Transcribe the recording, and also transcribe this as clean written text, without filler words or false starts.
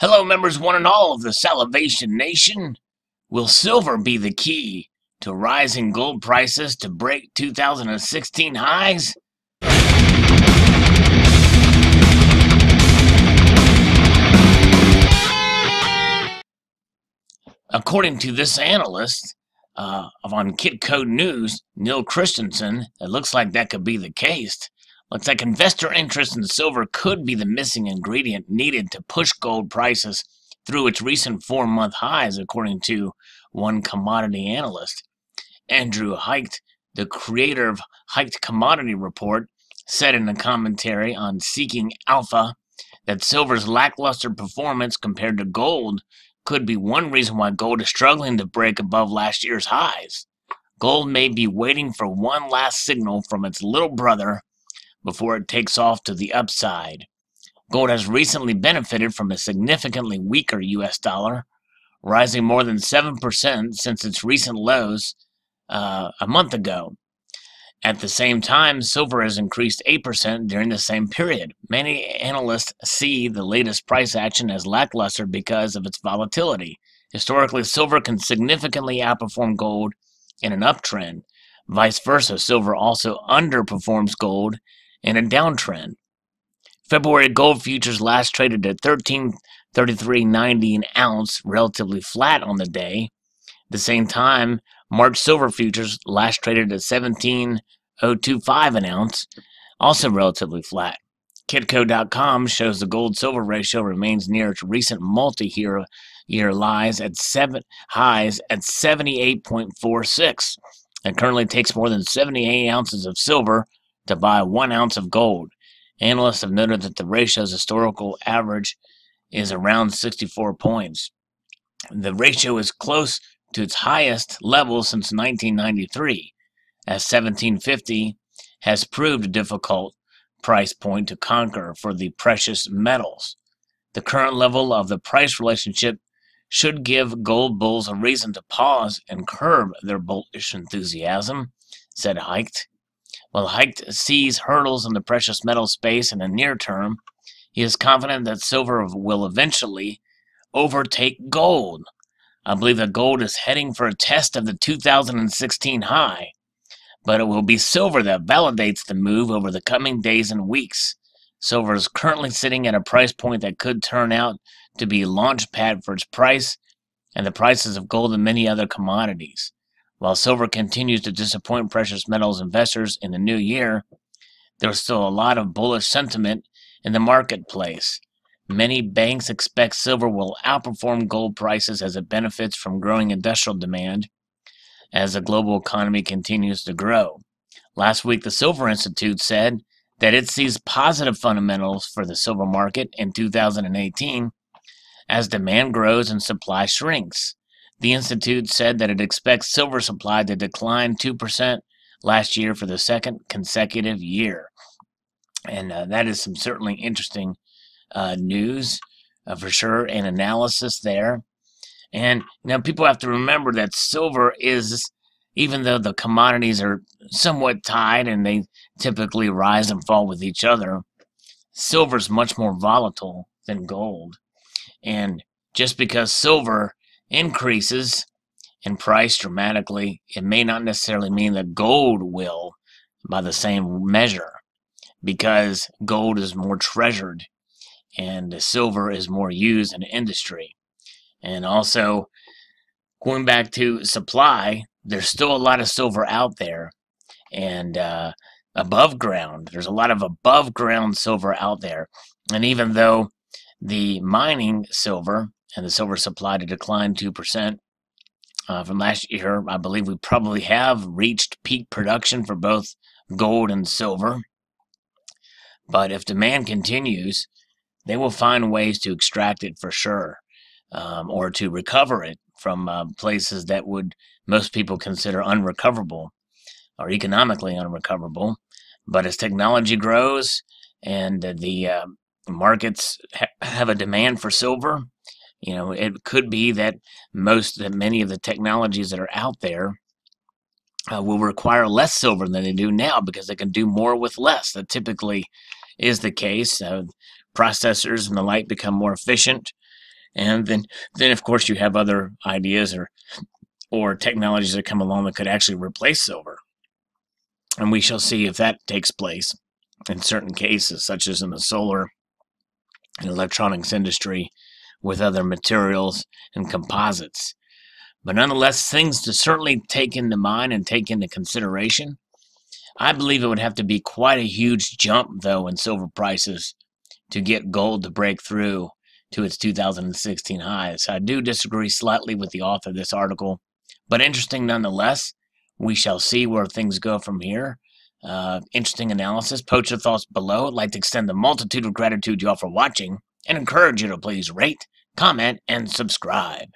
Hello, members one and all of the Salivation Nation. Will silver be the key to rising gold prices to break 2016 highs? According to this analyst on Kit Code News, Neil Christensen, it looks like that could be the case. Looks like investor interest in silver could be the missing ingredient needed to push gold prices through its recent 4-month highs, according to one commodity analyst. Andrew Heicht, the creator of Heicht Commodity Report, said in a commentary on Seeking Alpha that silver's lackluster performance compared to gold could be one reason why gold is struggling to break above last year's highs. Gold may be waiting for one last signal from its little brother before it takes off to the upside. Gold has recently benefited from a significantly weaker US dollar, rising more than 7% since its recent lows a month ago. At the same time, silver has increased 8% during the same period. Many analysts see the latest price action as lackluster because of its volatility. Historically, silver can significantly outperform gold in an uptrend. Vice versa, silver also underperforms gold in a downtrend. February gold futures last traded at $1333.90 an ounce, relatively flat on the day. At the same time, March silver futures last traded at $17.025 an ounce, also relatively flat. Kitco.com shows the gold-silver ratio remains near its recent multi-year highs at 78.46. It currently takes more than 78 ounces of silver to buy 1 ounce of gold. Analysts have noted that the ratio's historical average is around 64 points. The ratio is close to its highest level since 1993, as 1750 has proved a difficult price point to conquer for the precious metals. The current level of the price relationship should give gold bulls a reason to pause and curb their bullish enthusiasm, said Heicht. While Heicht sees hurdles in the precious metal space in the near term, he is confident that silver will eventually overtake gold. I believe that gold is heading for a test of the 2016 high, but it will be silver that validates the move over the coming days and weeks. Silver is currently sitting at a price point that could turn out to be a launch pad for its price and the prices of gold and many other commodities. While silver continues to disappoint precious metals investors in the new year, there's still a lot of bullish sentiment in the marketplace. Many banks expect silver will outperform gold prices as it benefits from growing industrial demand as the global economy continues to grow. Last week, the Silver Institute said that it sees positive fundamentals for the silver market in 2018 as demand grows and supply shrinks. The Institute said that it expects silver supply to decline 2% last year for the second consecutive year. And that is some certainly interesting news for sure, and analysis there. And now people have to remember that silver is, even though the commodities are somewhat tied and they typically rise and fall with each other, silver is much more volatile than gold. And just because silver increases in price dramatically, it may not necessarily mean that gold will by the same measure, because gold is more treasured and silver is more used in industry. And also, going back to supply, there's still a lot of silver out there, and above ground, there's a lot of above ground silver out there. And even though the mining silver and the silver supply to decline 2% from last year, I believe we probably have reached peak production for both gold and silver. But if demand continues, they will find ways to extract it for sure, or to recover it from places that would most people consider unrecoverable or economically unrecoverable. But as technology grows and the markets have a demand for silver, it could be that many of the technologies that are out there will require less silver than they do now because they can do more with less. That typically is the case. Processors and the like become more efficient, And then of course you have other ideas or technologies that come along that could actually replace silver. And we shall see if that takes place in certain cases, such as in the solar and electronics industry with other materials and composites. But nonetheless, things to certainly take into mind and take into consideration. I believe it would have to be quite a huge jump, though, in silver prices to get gold to break through to its 2016 highs. I do disagree slightly with the author of this article, but interesting nonetheless. We shall see where things go from here. Interesting analysis. Post your thoughts below. I'd like to extend the multitude of gratitude you all for watching and encourage you to please rate, comment, and subscribe.